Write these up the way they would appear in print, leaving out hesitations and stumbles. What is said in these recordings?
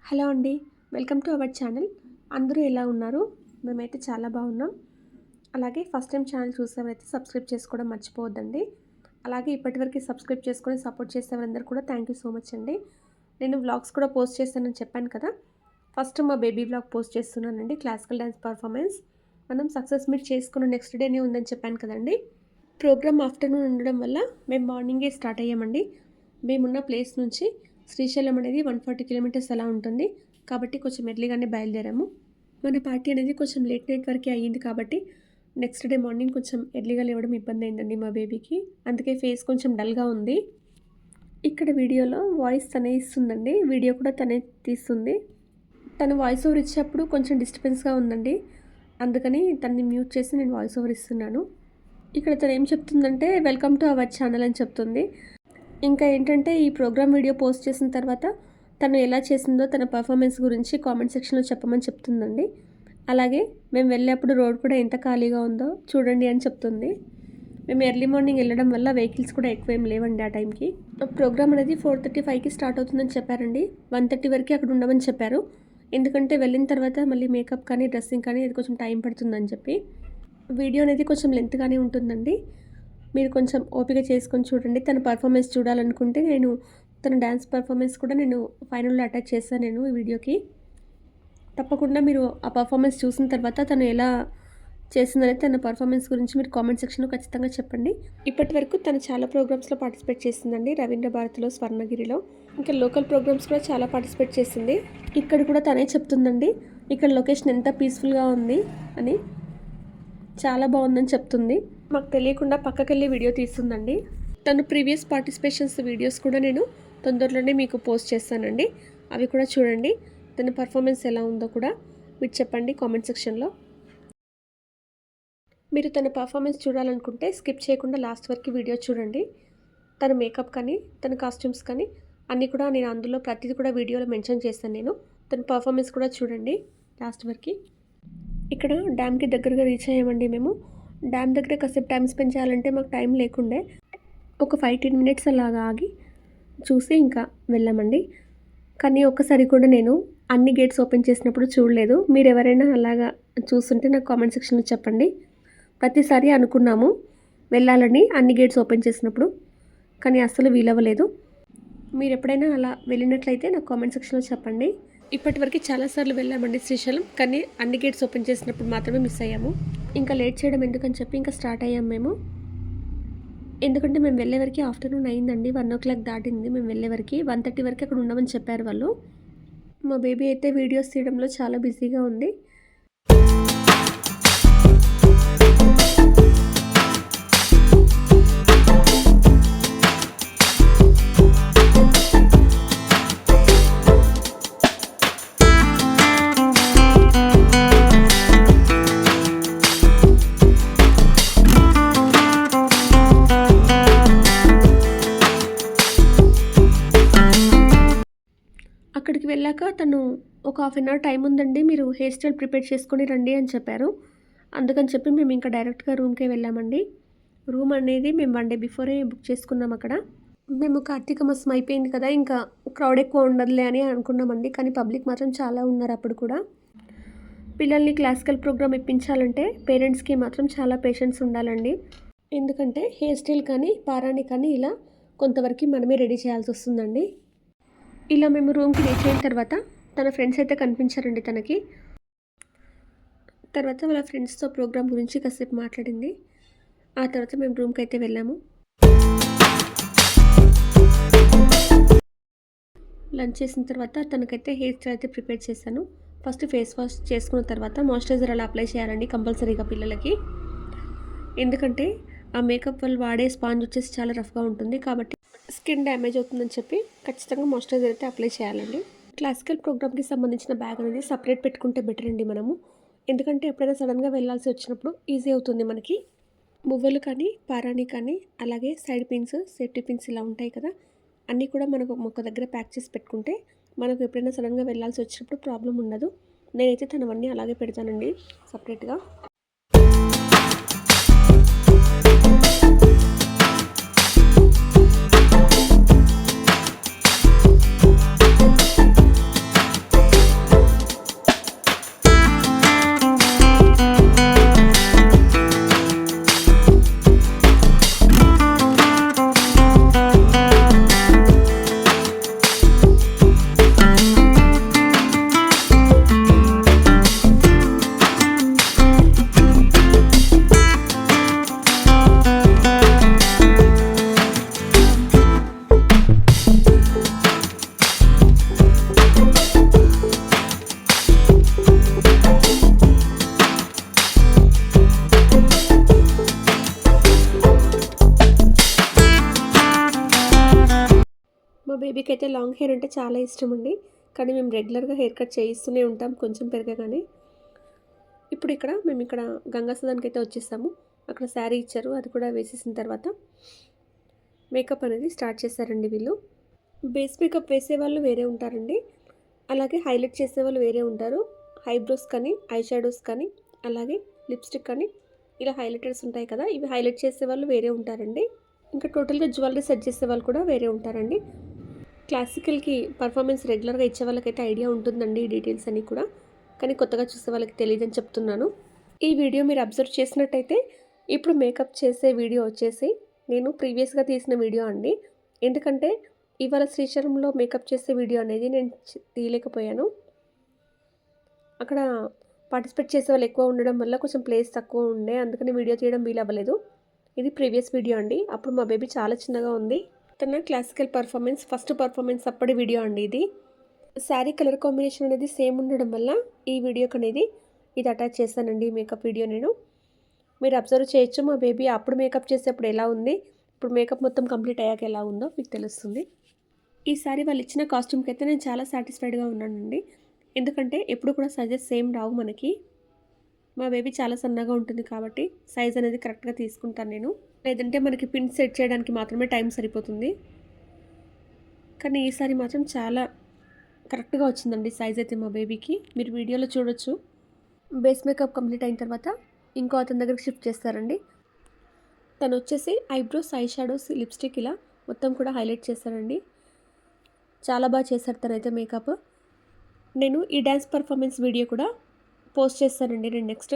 Hello అండి. Welcome to our channel. అందరూ ఎలా ఉన్నారు? మేమైతే చాలా బాగున్నాం. అలాగే ఫస్ట్ టైం ఛానల్ చూసేవారైతే సబ్స్క్రైబ్ చేసుకోవడం మర్చిపోవద్దండి. అలాగే ఇప్పటివరకు సబ్స్క్రైబ్ చేసుకొని సపోర్ట్ చేసేవారందరూ కూడా థ్యాంక్ యూ సో మచ్ అండి. నేను వ్లాగ్స్ కూడా పోస్ట్ చేస్తానని చెప్పాను కదా. ఫస్ట్ మా బేబీ వ్లాగ్ పోస్ట్ చేస్తున్నానండి. క్లాసికల్ డ్యాన్స్ పర్ఫార్మెన్స్ మనం సక్సెస్ మీట్ చేసుకున్న నెక్స్ట్ డేనే ఉందని చెప్పాను కదండి. ప్రోగ్రామ్ ఆఫ్టర్నూన్ ఉండడం వల్ల మేము మార్నింగే స్టార్ట్ అయ్యామండి. మేమున్న ప్లేస్ నుంచి శ్రీశైలం అనేది 140 కిలోమీటర్స్ అలా ఉంటుంది. కాబట్టి కొంచెం ఎర్లీగానే బయలుదేరాము. మన పార్టీ అనేది కొంచెం లేట్ నైట్ వరకే అయ్యింది కాబట్టి నెక్స్ట్ డే మార్నింగ్ కొంచెం ఎర్లీగా లేవడం ఇబ్బంది అయిందండి మా బేబీకి. అందుకే ఫేస్ కొంచెం డల్గా ఉంది. ఇక్కడ వీడియోలో వాయిస్ తనే ఇస్తుందండి. వీడియో కూడా తనే తీస్తుంది. తను వాయిస్ ఓవర్ ఇచ్చేటప్పుడు కొంచెం డిస్టర్బెన్స్గా ఉందండి. అందుకని తనని మ్యూట్ చేసి నేను వాయిస్ ఓవర్ ఇస్తున్నాను. ఇక్కడ తను ఏం చెప్తుందంటే వెల్కమ్ టు అవర్ ఛానల్ అని చెప్తుంది. ఇంకా ఏంటంటే ఈ ప్రోగ్రామ్ వీడియో పోస్ట్ చేసిన తర్వాత తను ఎలా చేసిందో తన పర్ఫార్మెన్స్ గురించి కామెంట్ సెక్షన్లో చెప్పమని చెప్తుందండి. అలాగే మేము వెళ్ళేప్పుడు రోడ్ కూడా ఎంత ఖాళీగా ఉందో చూడండి అని చెప్తుంది. మేము ఎర్లీ మార్నింగ్ వెళ్ళడం వల్ల వెహికల్స్ కూడా ఎక్కువ ఏం లేవండి ఆ టైంకి. ప్రోగ్రామ్ అనేది 4:35కి స్టార్ట్ అవుతుందని చెప్పారండి. 1:30 వరకు అక్కడ ఉండమని చెప్పారు. ఎందుకంటే వెళ్ళిన తర్వాత మళ్ళీ మేకప్ కానీ డ్రెస్సింగ్ కానీ అది కొంచెం టైం పడుతుందని చెప్పి. వీడియో అనేది కొంచెం లెంత్గానే ఉంటుందండి. మీరు కొంచెం ఓపిక చేసుకొని చూడండి. తన పర్ఫార్మెన్స్ చూడాలనుకుంటే నేను తన డ్యాన్స్ పర్ఫార్మెన్స్ కూడా నేను ఫైనల్లో అటాచ్ చేశాను నేను ఈ వీడియోకి. తప్పకుండా మీరు ఆ పర్ఫార్మెన్స్ చూసిన తర్వాత తను ఎలా చేసిందనేది తన పర్ఫార్మెన్స్ గురించి మీరు కామెంట్ సెక్షన్లో ఖచ్చితంగా చెప్పండి. ఇప్పటి వరకు తను చాలా ప్రోగ్రామ్స్లో పార్టిసిపేట్ చేసిందండి. రవీంద్ర భారతిలో, స్వర్ణగిరిలో, ఇంకా లోకల్ ప్రోగ్రామ్స్ కూడా చాలా పార్టిసిపేట్ చేసింది. ఇక్కడ కూడా తనే చెప్తుందండి ఇక్కడ లొకేషన్ ఎంత పీస్ఫుల్గా ఉంది అని, చాలా బాగుందని చెప్తుంది. మాకు తెలియకుండా పక్కకెళ్ళి వీడియో తీస్తుందండి. తను ప్రీవియస్ పార్టిసిపేషన్స్ వీడియోస్ కూడా నేను తొందరలోనే మీకు పోస్ట్ చేస్తానండి. అవి కూడా చూడండి. తన పర్ఫార్మెన్స్ ఎలా ఉందో కూడా మీరు చెప్పండి కామెంట్ సెక్షన్లో. మీరు తన పర్ఫార్మెన్స్ చూడాలనుకుంటే స్కిప్ చేయకుండా లాస్ట్ వరకు వీడియో చూడండి. తన మేకప్ కానీ తన కాస్ట్యూమ్స్ కానీ అన్నీ కూడా నేను అందులో ప్రతిదీ కూడా వీడియోలో మెన్షన్ చేస్తాను నేను. తన పర్ఫార్మెన్స్ కూడా చూడండి లాస్ట్ వరకు. ఇక్కడ డ్యామ్కి దగ్గరగా రీచ్ అయ్యామండి మేము. డ్యామ్ దగ్గర కాసేపు టైం స్పెండ్ చేయాలంటే మాకు టైం లేకుండే. ఒక 5-10 మినిట్స్ అలాగా ఆగి చూసి ఇంకా వెళ్ళామండి. కానీ ఒక్కసారి కూడా నేను అన్ని గేట్స్ ఓపెన్ చేసినప్పుడు చూడలేదు. మీరు ఎవరైనా అలాగా చూస్తుంటే నాకు కామెంట్ సెక్షన్లో చెప్పండి. ప్రతిసారి అనుకున్నాము వెళ్ళాలని అన్ని గేట్స్ ఓపెన్ చేసినప్పుడు, కానీ అస్సలు వీలవ్వలేదు. మీరు ఎప్పుడైనా అలా వెళ్ళినట్లయితే నాకు కామెంట్ సెక్షన్లో చెప్పండి. ఇప్పటివరకు చాలాసార్లు వెళ్ళామండి శ్రీశైలం, కానీ అన్ని గేట్స్ ఓపెన్ చేసినప్పుడు మాత్రమే మిస్ అయ్యాము. ఇంకా లేట్ చేయడం ఎందుకని చెప్పి ఇంకా స్టార్ట్ అయ్యాము మేము. ఎందుకంటే మేము వెళ్ళే వరకు ఆఫ్టర్నూన్ అయిందండి. 1 o'clock దాటింది మేము వెళ్ళే వరకు. 1:30 వరకు అక్కడ ఉండమని చెప్పారు వాళ్ళు. మా బేబీ అయితే వీడియోస్ తీయడంలో చాలా బిజీగా ఉంది. అక్కడికి వెళ్ళాక తను ఒక 1/2 hour టైం ఉందండి, మీరు హెయిర్ స్టైల్ ప్రిపేర్ చేసుకొని రండి అని చెప్పారు. అందుకని చెప్పి మేము ఇంకా డైరెక్ట్గా రూమ్కే వెళ్ళామండి. రూమ్ అనేది మేము 1 day బిఫోరే బుక్ చేసుకున్నాం అక్కడ. మేము కార్తీక మాసం అయిపోయింది కదా, ఇంకా క్రౌడ్ ఎక్కువ ఉండదులే అని అనుకున్నామండి. కానీ పబ్లిక్ మాత్రం చాలా ఉన్నారు అప్పుడు కూడా. పిల్లల్ని క్లాసికల్ ప్రోగ్రామ్ ఇప్పించాలంటే పేరెంట్స్కి మాత్రం చాలా పేషెన్స్ ఉండాలండి. ఎందుకంటే హెయిర్ స్టైల్ కానీ పారాణి కానీ ఇలా కొంతవరకు మనమే రెడీ చేయాల్సి వస్తుందండి. ఇలా మేము రూమ్కి రీచ్ అయిన తర్వాత తన ఫ్రెండ్స్ అయితే కనిపించారండి తనకి. తర్వాత వాళ్ళ ఫ్రెండ్స్తో ప్రోగ్రామ్ గురించి కాసేపు మాట్లాడింది. ఆ తర్వాత మేము రూమ్కి అయితే వెళ్ళాము. లంచ్ చేసిన తర్వాత తనకైతే హెయిర్ స్టైల్ అయితే ప్రిపేర్ చేశాను. ఫస్ట్ ఫేస్ వాష్ చేసుకున్న తర్వాత మాయిశ్చరైజర్ అలా అప్లై చేయాలండి కంపల్సరీగా పిల్లలకి. ఎందుకంటే ఆ మేకప్ వాళ్ళు వాడే స్పాంజ్ వచ్చేసి చాలా రఫ్గా ఉంటుంది కాబట్టి స్కిన్ డ్యామేజ్ అవుతుందని చెప్పి ఖచ్చితంగా మాయిశ్చరైజర్ అయితే అప్లై చేయాలండి. క్లాసికల్ ప్రోగ్రామ్కి సంబంధించిన బ్యాగ్ అనేది సపరేట్ పెట్టుకుంటే బెటర్ అండి మనము. ఎందుకంటే ఎప్పుడైనా సడన్గా వెళ్ళాల్సి వచ్చినప్పుడు ఈజీ అవుతుంది మనకి. మువ్వలు కానీ పారాణి కానీ అలాగే సైడ్ పిన్స్, సేఫ్టీ పిన్స్ ఇలా ఉంటాయి కదా, అన్నీ కూడా మనకు ఒక దగ్గర ప్యాక్ చేసి పెట్టుకుంటే మనకు ఎప్పుడైనా సడన్గా వెళ్ళాల్సి వచ్చినప్పుడు ప్రాబ్లం ఉండదు. నేనైతే తనవన్నీ అలాగే పెడతానండి సపరేట్గా. బేబీకి అయితే లాంగ్ హెయిర్ అంటే చాలా ఇష్టం అండి. కానీ మేము రెగ్యులర్గా హెయిర్ కట్ చేయిస్తూనే ఉంటాం కొంచెం పెరగగానే. ఇప్పుడు మేము ఇక్కడ గంగా సదన్‌కి అయితే వచ్చేసాము. అక్కడ శారీ ఇచ్చారు. అది కూడా వేసేసిన తర్వాత మేకప్ అనేది స్టార్ట్ చేశారండి వీళ్ళు. బేస్ మేకప్ వేసేవాళ్ళు వేరే ఉంటారండి. అలాగే హైలైట్ చేసేవాళ్ళు వేరే ఉంటారు. ఐబ్రోస్ కానీ, ఐ షాడోస్ కానీ, అలాగే లిప్స్టిక్ కానీ ఇలా హైలైటర్స్ ఉంటాయి కదా! ఇవి హైలైట్ చేసేవాళ్ళు వేరే ఉంటారండి. ఇంకా టోటల్‌గా జ్యువెలరీ సెట్ చేసేవాళ్ళు కూడా వేరే ఉంటారండి. క్లాసికల్‌కి పర్ఫార్మెన్స్ రెగ్యులర్‌గా ఇచ్చే వాళ్ళకైతే ఐడియా ఉంటుందండి ఈ డీటెయిల్స్ అన్నీ కూడా. కానీ కొత్తగా చూసే వాళ్ళకి తెలీదని చెప్తున్నాను. ఈ వీడియో మీరు అబ్జర్వ్ చేసినట్టయితే ఇప్పుడు మేకప్ చేసే వీడియో వచ్చేసి నేను ప్రీవియస్‌గా తీసిన వీడియో అండి. ఎందుకంటే ఇవాళ శ్రీశైలంలో మేకప్ చేసే వీడియో అనేది నేను తీయలేకపోయాను. అక్కడ పార్టిసిపేట్ చేసేవాళ్ళు ఎక్కువ ఉండడం వల్ల కొంచెం ప్లేస్ తక్కువ ఉండే. అందుకని వీడియో తీయడం వీలవ్వలేదు. ఇది ప్రీవియస్ వీడియో అండి. అప్పుడు మా బేబీ చాలా చిన్నగా ఉంది. తన క్లాసికల్ పర్ఫార్మెన్స్ ఫస్ట్ పర్ఫార్మెన్స్ అప్పటి వీడియో అండి ఇది. శారీ కలర్ కాంబినేషన్ అనేది సేమ్ ఉండడం వల్ల ఈ వీడియోకి అనేది ఇది అటాచ్ చేశానండి మేకప్ వీడియో నేను. మీరు అబ్జర్వ్ చేయొచ్చు మా బేబీ అప్పుడు మేకప్ చేసేప్పుడు ఎలా ఉంది, ఇప్పుడు మేకప్ మొత్తం కంప్లీట్ అయ్యాక ఎలా ఉందో మీకు తెలుస్తుంది. ఈసారి వాళ్ళు ఇచ్చిన కాస్ట్యూమ్కి అయితే నేను చాలా సాటిస్ఫైడ్గా ఉన్నానండి. ఎందుకంటే ఎప్పుడు కూడా సైజెస్ సేమ్ రావు మనకి. మా బేబీ చాలా సన్నగా ఉంటుంది కాబట్టి సైజ్ అనేది కరెక్ట్గా తీసుకుంటాను నేను. లేదంటే మనకి పిన్ సెట్ చేయడానికి మాత్రమే టైం సరిపోతుంది. కానీ ఈసారి మాత్రం చాలా కరెక్ట్గా వచ్చిందండి సైజ్ అయితే మా బేబీకి. మీరు వీడియోలో చూడొచ్చు. బేస్ మేకప్ కంప్లీట్ అయిన తర్వాత ఇంకో అతని దగ్గరికి షిఫ్ట్ చేస్తారండి. తను వచ్చేసి ఐబ్రోస్, ఐ షాడోస్, లిప్స్టిక్ ఇలా మొత్తం కూడా హైలైట్ చేశారండి. చాలా బాగా చేశారు తనైతే మేకప్. నేను ఈ డ్యాన్స్ పర్ఫార్మెన్స్ వీడియో కూడా పోస్ట్ చేస్తానండి నేను నెక్స్ట్.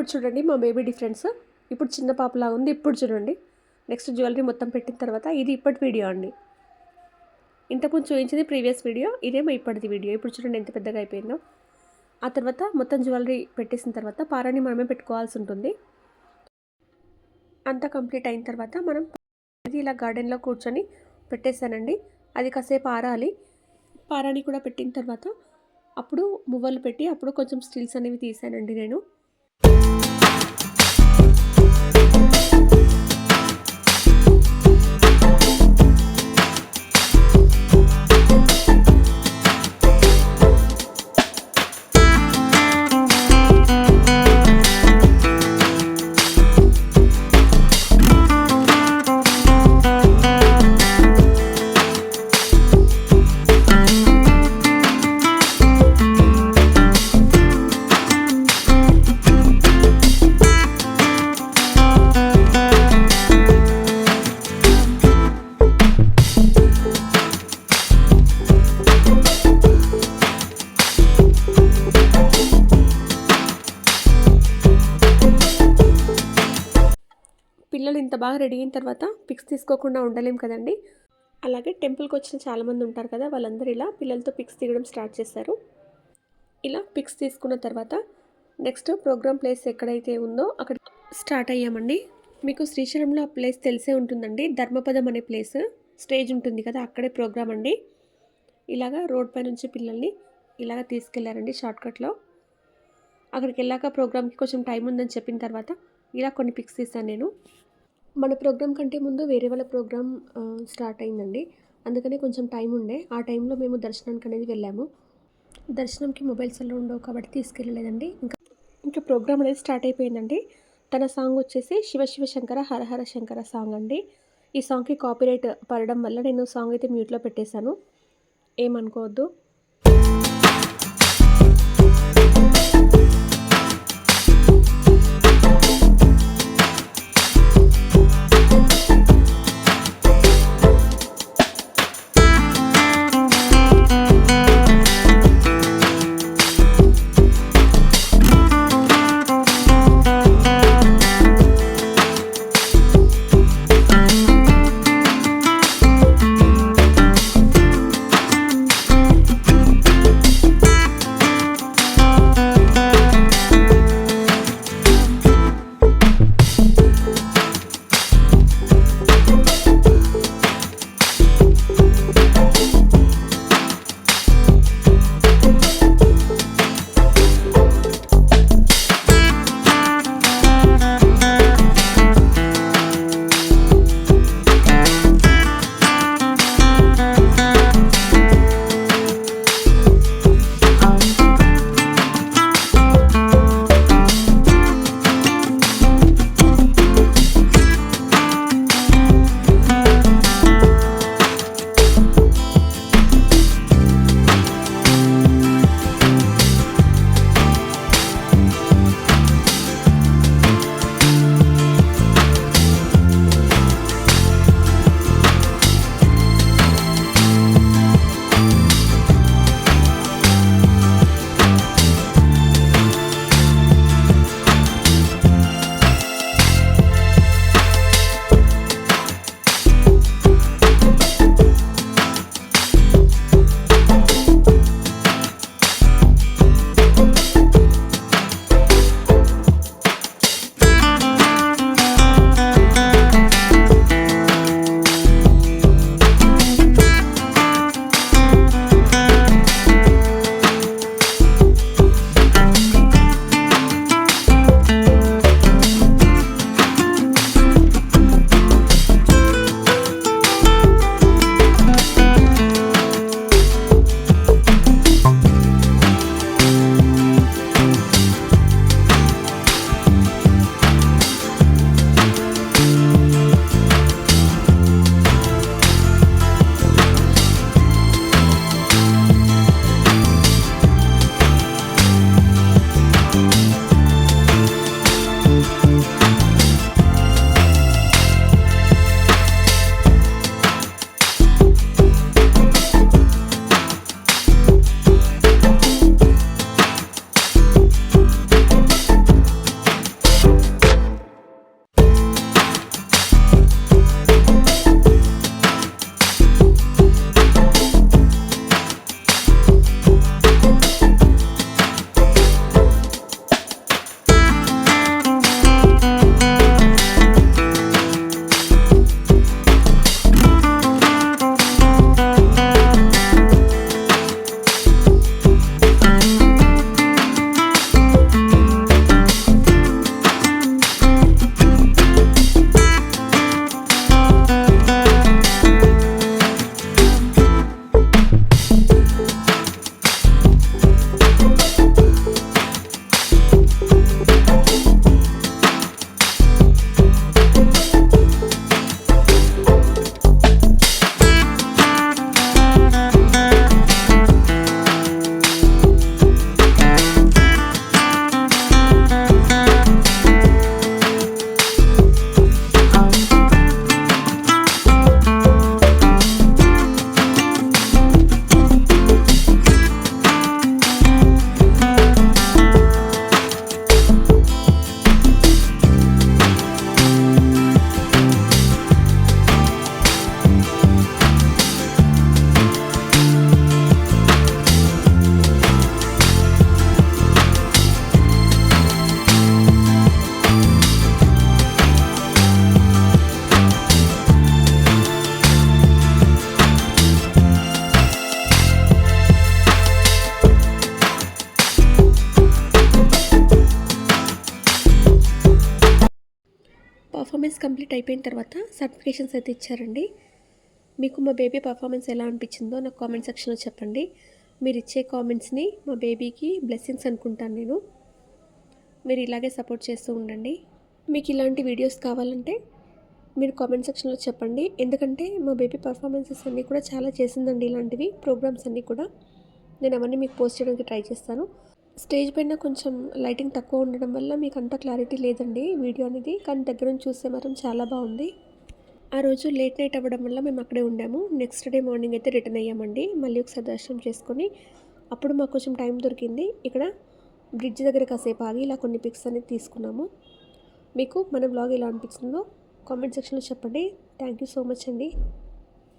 ఇప్పుడు చూడండి మా బేబీ డిఫరెన్స్. ఇప్పుడు చిన్న పాపలా ఉంది. ఇప్పుడు చూడండి. నెక్స్ట్ జ్యువెలరీ మొత్తం పెట్టిన తర్వాత ఇది ఇప్పటి వీడియో అండి. ఇంతకుముందు చూపించింది ప్రీవియస్ వీడియో, ఇదేమో ఇప్పటిది వీడియో. ఇప్పుడు చూడండి ఎంత పెద్దగా అయిపోయిందో. ఆ తర్వాత మొత్తం జ్యువెలరీ పెట్టేసిన తర్వాత పారాని మనమే పెట్టుకోవాల్సి ఉంటుంది. అంతా కంప్లీట్ అయిన తర్వాత మనం ఇలా గార్డెన్లో కూర్చొని పెట్టేశానండి. అది కాసేపు ఆరాలి. పారాని కూడా పెట్టిన తర్వాత అప్పుడు మువ్వలు పెట్టి అప్పుడు కొంచెం స్టిల్స్ అనేవి తీసానండి నేను. పిల్లలు ఇంత బాగా రెడీ అయిన తర్వాత పిక్స్ తీసుకోకుండా ఉండలేం కదండి. అలాగే టెంపుల్కి వచ్చిన చాలామంది ఉంటారు కదా, వాళ్ళందరూ ఇలా పిల్లలతో పిక్స్ తీయడం స్టార్ట్ చేశారు. ఇలా పిక్స్ తీసుకున్న తర్వాత నెక్స్ట్ ప్రోగ్రామ్ ప్లేస్ ఎక్కడైతే ఉందో అక్కడ స్టార్ట్ అయ్యామండి. మీకు శ్రీశైలంలో ఆ ప్లేస్ తెలిసే ఉంటుందండి. ధర్మపదం అనే ప్లేస్, స్టేజ్ ఉంటుంది కదా, అక్కడే ప్రోగ్రామ్ అండి. ఇలాగా రోడ్ పై నుంచి పిల్లల్ని ఇలాగ తీసుకెళ్లారండి షార్ట్కట్లో. అక్కడికి వెళ్ళాక ప్రోగ్రామ్కి కొంచెం టైం ఉందని చెప్పిన తర్వాత ఇలా కొన్ని పిక్స్ తీసాను నేను. మన ప్రోగ్రామ్ కంటే ముందు వేరే వాళ్ళ ప్రోగ్రామ్ స్టార్ట్ అయిందండి. అందుకని కొంచెం టైం ఉండే. ఆ టైంలో మేము దర్శనానికి అనేది వెళ్ళాము. దర్శనంకి మొబైల్స్ అలా ఉండవు కాబట్టి తీసుకెళ్ళలేదండి. ఇంకా ప్రోగ్రామ్ అనేది స్టార్ట్ అయిపోయిందండి. తన సాంగ్ వచ్చేసి శివ శివ శంకర హర హర శంకర సాంగ్ అండి. ఈ సాంగ్కి కాపీరైట్ పడడం వల్ల నేను సాంగ్ అయితే మ్యూట్లో పెట్టేశాను, ఏమనుకోవద్దు. పర్ఫార్మెన్స్ కంప్లీట్ అయిపోయిన తర్వాత సర్టిఫికేషన్స్ అయితే ఇచ్చారండి. మీకు మా బేబీ పర్ఫార్మెన్స్ ఎలా అనిపించిందో నాకు కామెంట్ సెక్షన్లో చెప్పండి. మీరు ఇచ్చే కామెంట్స్ని మా బేబీకి బ్లెస్సింగ్స్ అనుకుంటాను నేను. మీరు ఇలాగే సపోర్ట్ చేస్తూ ఉండండి. మీకు ఇలాంటి వీడియోస్ కావాలంటే మీరు కామెంట్ సెక్షన్లో చెప్పండి. ఎందుకంటే మా బేబీ పర్ఫార్మెన్సెస్ అన్నీ కూడా చాలా చేసిందండి, ఇలాంటివి ప్రోగ్రామ్స్ అన్నీ కూడా. నేను అవన్నీ మీకు పోస్ట్ చేయడానికి ట్రై చేస్తాను. స్టేజ్ పైన కొంచెం లైటింగ్ తక్కువ ఉండడం వల్ల మీకు అంత క్లారిటీ లేదండి వీడియో అనేది, కానీ దగ్గర నుంచి చూస్తే మాత్రం చాలా బాగుంది. ఆ రోజు లేట్ నైట్ అవ్వడం వల్ల మేము అక్కడే ఉండాము. నెక్స్ట్ డే మార్నింగ్ అయితే రిటర్న్ అయ్యామండి. మళ్ళీ ఒకసారి దర్శనం చేసుకొని అప్పుడు మాకు కొంచెం టైం దొరికింది. ఇక్కడ బ్రిడ్జ్ దగ్గర కాసేపు ఆగి ఇలా కొన్ని పిక్స్ అనేది తీసుకున్నాము. మీకు మన బ్లాగ్ ఎలా అనిపించిందో కామెంట్ సెక్షన్లో చెప్పండి. థ్యాంక్ యూ సో మచ్ అండి.